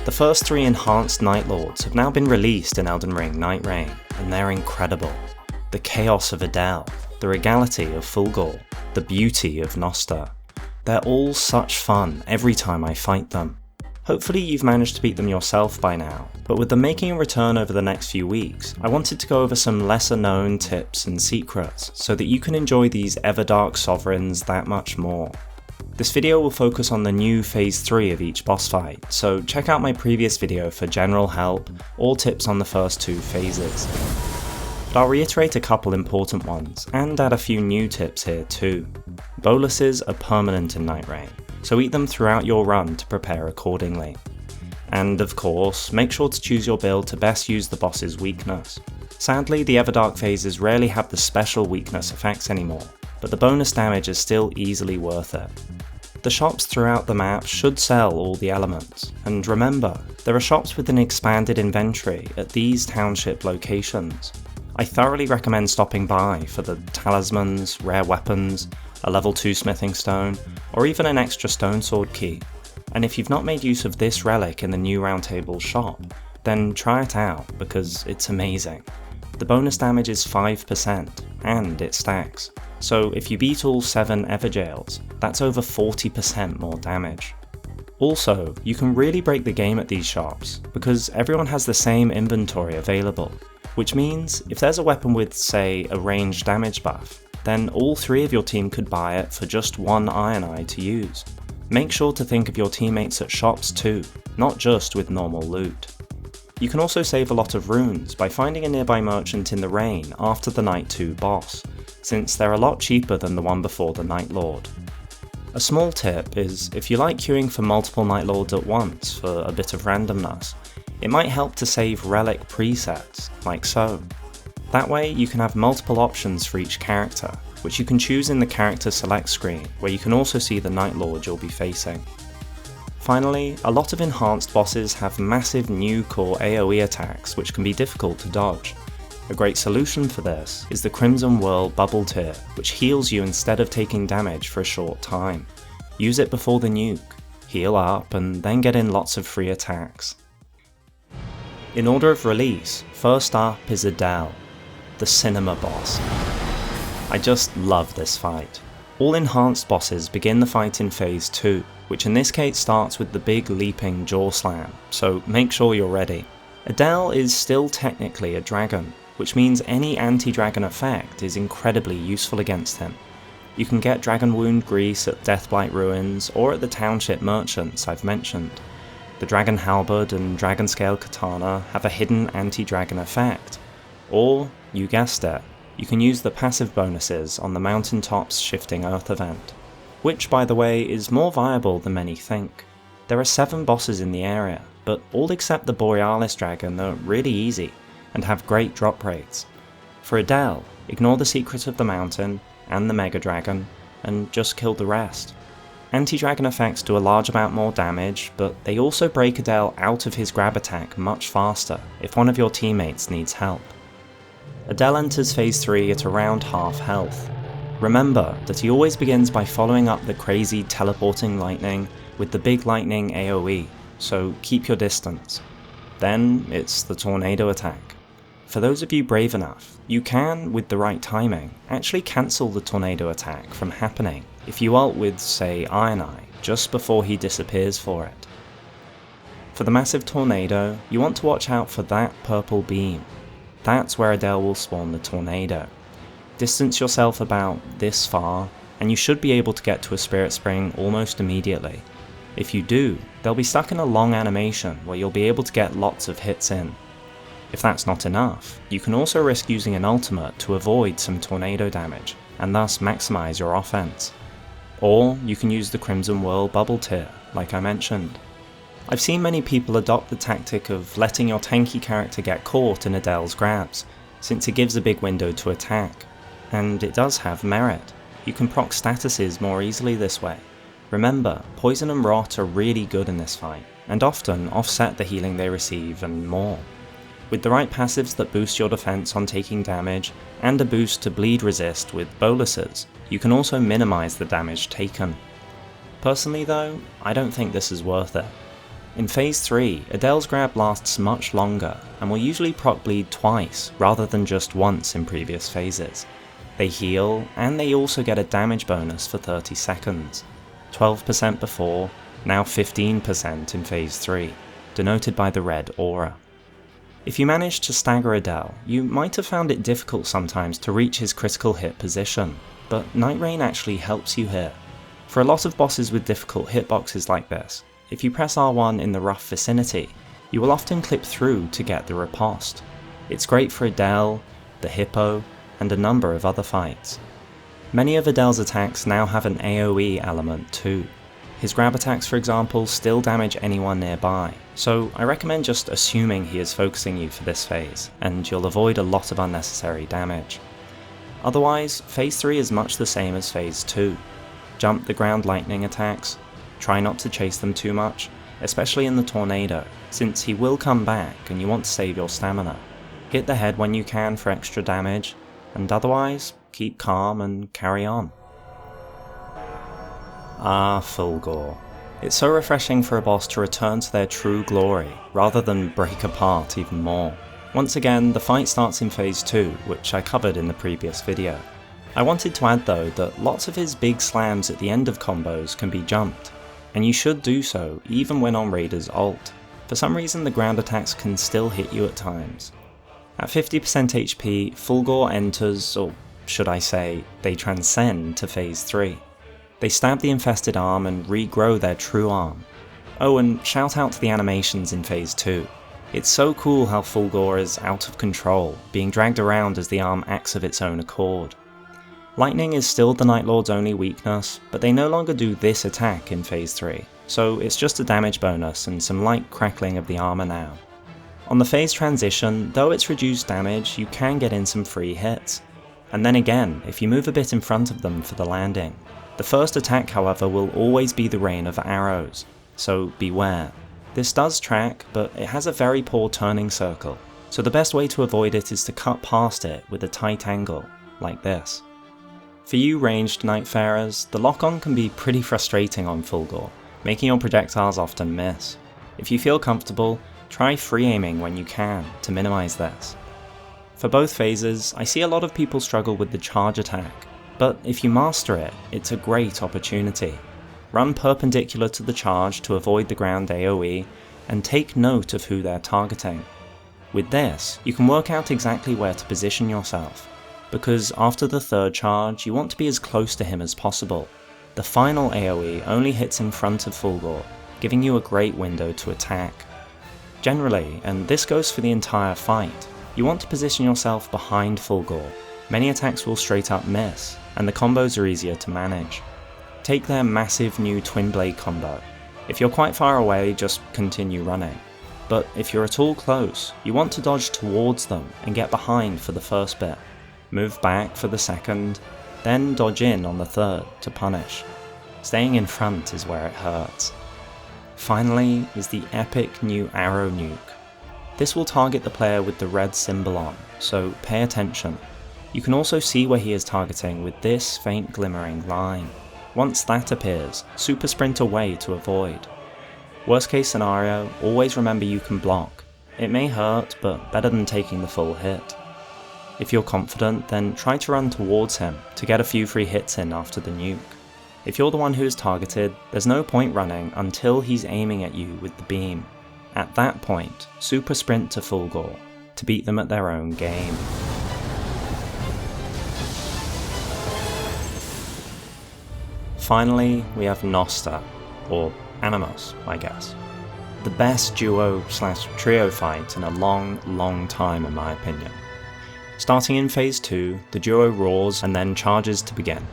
The first 3 Enhanced Nightlords have now been released in Elden Ring Nightreign, and they're incredible. The chaos of Adel, the regality of Fulghor, the beauty of Gnoster. They're all such fun every time I fight them. Hopefully you've managed to beat them yourself by now, but with them making a return over the next few weeks, I wanted to go over some lesser known tips and secrets so that you can enjoy these Everdark Sovereigns that much more. This video will focus on the new Phase 3 of each boss fight, so check out my previous video for general help or tips on the first 2 phases. But I'll reiterate a couple important ones, and add a few new tips here too. Boluses are permanent in Nightreign, so eat them throughout your run to prepare accordingly. And of course, make sure to choose your build to best use the boss's weakness. Sadly, the Everdark phases rarely have the special weakness effects anymore, but the bonus damage is still easily worth it. The shops throughout the map should sell all the elements, and remember, there are shops with an expanded inventory at these township locations. I thoroughly recommend stopping by for the talismans, rare weapons, a level 2 smithing stone, or even an extra stone sword key. And if you've not made use of this relic in the new Roundtable shop, then try it out because it's amazing. The bonus damage is 5%, and it stacks. So if you beat all 7 Everjails, that's over 40% more damage. Also, you can really break the game at these shops, because everyone has the same inventory available, which means if there's a weapon with, say, a ranged damage buff, then all 3 of your team could buy it for just 1 iron eye to use. Make sure to think of your teammates at shops too, not just with normal loot. You can also save a lot of runes by finding a nearby merchant in the rain after the Night 2 boss, since they're a lot cheaper than the one before the Nightlord. A small tip is, if you like queuing for multiple Nightlords at once for a bit of randomness, it might help to save relic presets, like so. That way you can have multiple options for each character, which you can choose in the character select screen, where you can also see the Nightlord you'll be facing. Finally, a lot of enhanced bosses have massive new core AoE attacks which can be difficult to dodge. A great solution for this is the Crimson Whirl bubble tier, which heals you instead of taking damage for a short time. Use it before the nuke, heal up, and then get in lots of free attacks. In order of release, first up is Adel, the cinema boss. I just love this fight. All enhanced bosses begin the fight in Phase 2, which in this case starts with the big leaping jaw slam, so make sure you're ready. Adel is still technically a dragon, which means any anti-dragon effect is incredibly useful against him. You can get Dragon Wound Grease at Deathblight Ruins or at the township merchants I've mentioned. The Dragon Halberd and Dragon Scale Katana have a hidden anti-dragon effect. Or, you guessed it, you can use the passive bonuses on the Mountaintop's Shifting Earth event, which by the way is more viable than many think. There are 7 bosses in the area, but all except the Borealis dragon are really easy and have great drop rates. For Adel, ignore the Secret of the Mountain and the Mega Dragon, and just kill the rest. Anti-dragon effects do a large amount more damage, but they also break Adel out of his grab attack much faster if one of your teammates needs help. Adel enters Phase 3 at around half health. Remember that he always begins by following up the crazy teleporting lightning with the big lightning AoE, so keep your distance. Then it's the tornado attack. For those of you brave enough, you can, with the right timing, actually cancel the tornado attack from happening if you ult with, say, Iron Eye, just before he disappears for it. For the massive tornado, you want to watch out for that purple beam. That's where Adel will spawn the tornado. Distance yourself about this far, and you should be able to get to a Spirit Spring almost immediately. If you do, they'll be stuck in a long animation where you'll be able to get lots of hits in. If that's not enough, you can also risk using an ultimate to avoid some tornado damage, and thus maximize your offense. Or you can use the Crimson Whirl bubble tier, like I mentioned. I've seen many people adopt the tactic of letting your tanky character get caught in Adel's grabs, since it gives a big window to attack. And it does have merit. You can proc statuses more easily this way. Remember, Poison and Rot are really good in this fight, and often offset the healing they receive and more. With the right passives that boost your defense on taking damage, and a boost to bleed resist with boluses, you can also minimize the damage taken. Personally though, I don't think this is worth it. In phase 3, Adel's grab lasts much longer and will usually proc bleed twice rather than just once in previous phases. They heal, and they also get a damage bonus for 30 seconds, 12% before, now 15% in phase 3, denoted by the red aura. If you manage to stagger Adel, you might have found it difficult sometimes to reach his critical hit position, but Nightreign actually helps you here. For a lot of bosses with difficult hitboxes like this, if you press R1 in the rough vicinity, you will often clip through to get the riposte. It's great for Adel, the Hippo, and a number of other fights. Many of Adel's attacks now have an AoE element too. His grab attacks, for example, still damage anyone nearby, so I recommend just assuming he is focusing you for this phase, and you'll avoid a lot of unnecessary damage. Otherwise, phase 3 is much the same as phase 2. Jump the ground lightning attacks, try not to chase them too much, especially in the tornado, since he will come back and you want to save your stamina. Hit the head when you can for extra damage, and otherwise, keep calm and carry on. Ah, Fulghor. It's so refreshing for a boss to return to their true glory, rather than break apart even more. Once again, the fight starts in phase 2, which I covered in the previous video. I wanted to add though that lots of his big slams at the end of combos can be jumped, and you should do so even when on Raider's ult. For some reason the ground attacks can still hit you at times. At 50% HP, Fulghor enters, or should I say, they transcend to phase 3. They stab the infested arm and regrow their true arm. Oh, and shout out to the animations in phase 2. It's so cool how Fulghor is out of control, being dragged around as the arm acts of its own accord. Lightning is still the Nightlord's only weakness, but they no longer do this attack in phase 3, so it's just a damage bonus and some light crackling of the armor now. On the phase transition, though it's reduced damage, you can get in some free hits. And then again, if you move a bit in front of them for the landing. The first attack, however, will always be the rain of arrows, so beware. This does track, but it has a very poor turning circle, so the best way to avoid it is to cut past it with a tight angle, like this. For you ranged Nightfarers, the lock-on can be pretty frustrating on Fulghor, making your projectiles often miss. If you feel comfortable, try free aiming when you can to minimize this. For both phases, I see a lot of people struggle with the charge attack, but if you master it, it's a great opportunity. Run perpendicular to the charge to avoid the ground AoE, and take note of who they're targeting. With this, you can work out exactly where to position yourself, because after the third charge, you want to be as close to him as possible. The final AoE only hits in front of Fulghor, giving you a great window to attack. Generally, and this goes for the entire fight, you want to position yourself behind Fulghor. Many attacks will straight up miss, and the combos are easier to manage. Take their massive new Twin Blade combo. If you're quite far away, just continue running. But if you're at all close, you want to dodge towards them and get behind for the first bit. Move back for the second, then dodge in on the third to punish. Staying in front is where it hurts. Finally is the epic new arrow nuke. This will target the player with the red symbol on, so pay attention. You can also see where he is targeting with this faint glimmering line. Once that appears, super sprint away to avoid. Worst case scenario, always remember you can block. It may hurt, but better than taking the full hit. If you're confident, then try to run towards him to get a few free hits in after the nuke. If you're the one who is targeted, there's no point running until he's aiming at you with the beam. At that point, super sprint to Fulghor to beat them at their own game. Finally, we have Gnoster, or Animus, I guess. The best duo/trio fight in a long time in my opinion. Starting in phase 2, the duo roars and then charges to begin.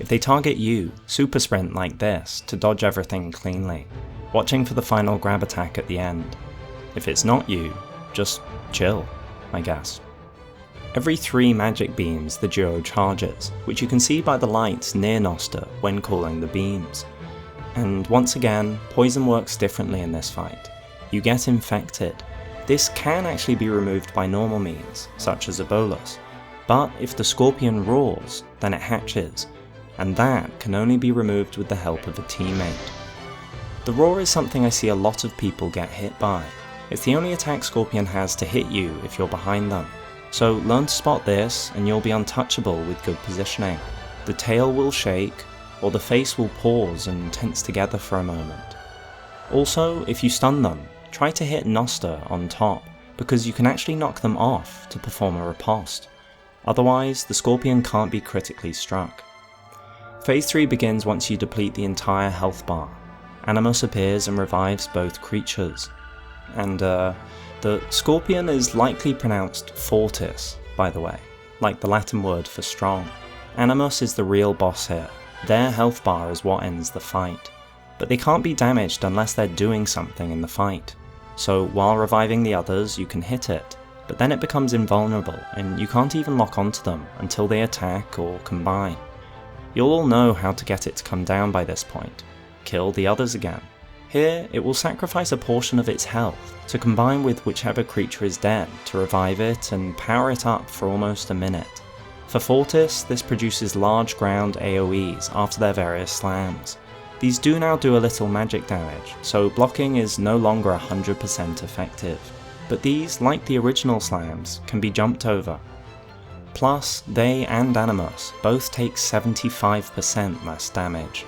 If they target you, super sprint like this to dodge everything cleanly, watching for the final grab attack at the end. If it's not you, just chill, I guess. Every 3 magic beams the duo charges, which you can see by the lights near Gnoster when calling the beams. And once again, poison works differently in this fight. You get infected. This can actually be removed by normal means, such as a bolus, but if the scorpion roars, then it hatches, and that can only be removed with the help of a teammate. The roar is something I see a lot of people get hit by. It's the only attack Scorpion has to hit you if you're behind them. So learn to spot this and you'll be untouchable with good positioning. The tail will shake, or the face will pause and tense together for a moment. Also, if you stun them, try to hit Gnoster on top, because you can actually knock them off to perform a riposte. Otherwise, the Scorpion can't be critically struck. Phase 3 begins once you deplete the entire health bar. Animus appears and revives both creatures. And the Scorpion is likely pronounced Fortis, by the way, like the Latin word for strong. Animus is the real boss here. Their health bar is what ends the fight. But they can't be damaged unless they're doing something in the fight. So while reviving the others, you can hit it, but then it becomes invulnerable and you can't even lock onto them until they attack or combine. You'll all know how to get it to come down by this point. Kill the others again. Here, it will sacrifice a portion of its health to combine with whichever creature is dead to revive it and power it up for almost a minute. For Fortis, this produces large ground AoEs after their various slams. These do now do a little magic damage, so blocking is no longer 100% effective, but these, like the original slams, can be jumped over. Plus, they and Animus both take 75% less damage.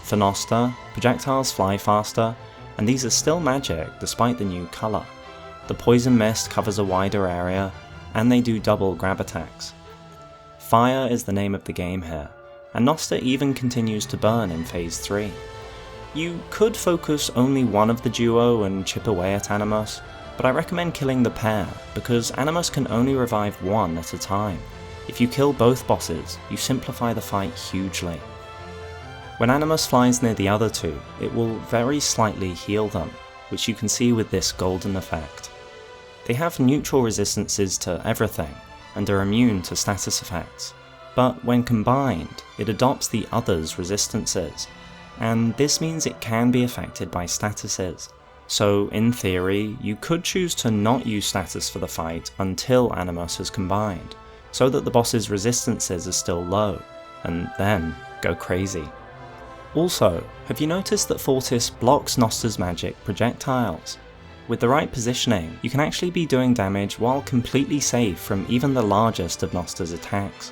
For Gnoster, projectiles fly faster, and these are still magic despite the new colour. The poison mist covers a wider area, and they do double grab attacks. Fire is the name of the game here, and Gnoster even continues to burn in Phase 3. You could focus only one of the duo and chip away at Animus, but I recommend killing the pair, because Animus can only revive one at a time. If you kill both bosses, you simplify the fight hugely. When Animus flies near the other two, it will very slightly heal them, which you can see with this golden effect. They have neutral resistances to everything, and are immune to status effects. But when combined, it adopts the other's resistances, and this means it can be affected by statuses. So in theory, you could choose to not use status for the fight until Animus has combined, so that the boss's resistances are still low, and then go crazy. Also, have you noticed that Fortis blocks Gnoster's magic projectiles? With the right positioning, you can actually be doing damage while completely safe from even the largest of Gnoster's attacks.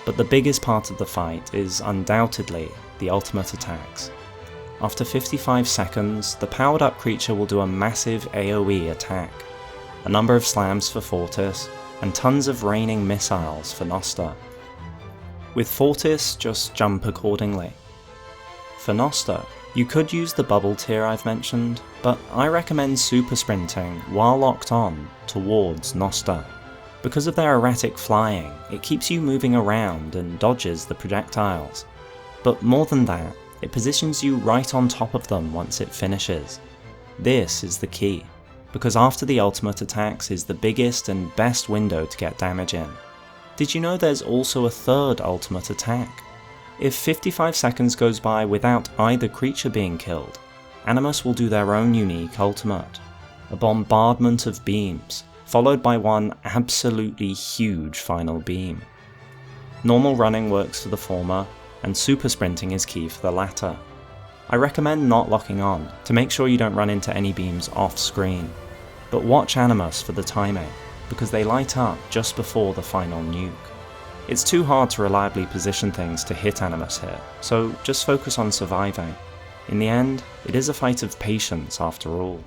But the biggest part of the fight is undoubtedly the ultimate attacks. After 55 seconds, the powered up creature will do a massive AoE attack, a number of slams for Fortis, and tons of raining missiles for Gnoster. With Fortis, just jump accordingly. For Gnoster, you could use the bubble tier I've mentioned, but I recommend super sprinting while locked on towards Gnoster. Because of their erratic flying, it keeps you moving around and dodges the projectiles. But more than that, it positions you right on top of them once it finishes. This is the key, because after the ultimate attacks is the biggest and best window to get damage in. Did you know there's also a third ultimate attack? If 55 seconds goes by without either creature being killed, Animus will do their own unique ultimate, a bombardment of beams, followed by one absolutely huge final beam. Normal running works for the former, and super sprinting is key for the latter. I recommend not locking on, to make sure you don't run into any beams off screen, but watch Animus for the timing, because they light up just before the final nuke. It's too hard to reliably position things to hit Animus here, so just focus on surviving. In the end, it is a fight of patience after all.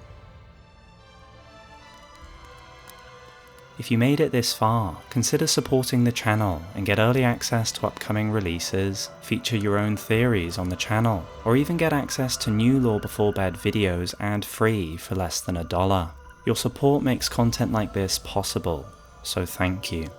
If you made it this far, consider supporting the channel and get early access to upcoming releases, feature your own theories on the channel, or even get access to new Lore Before Bed videos ad-free for less than $1. Your support makes content like this possible, so thank you.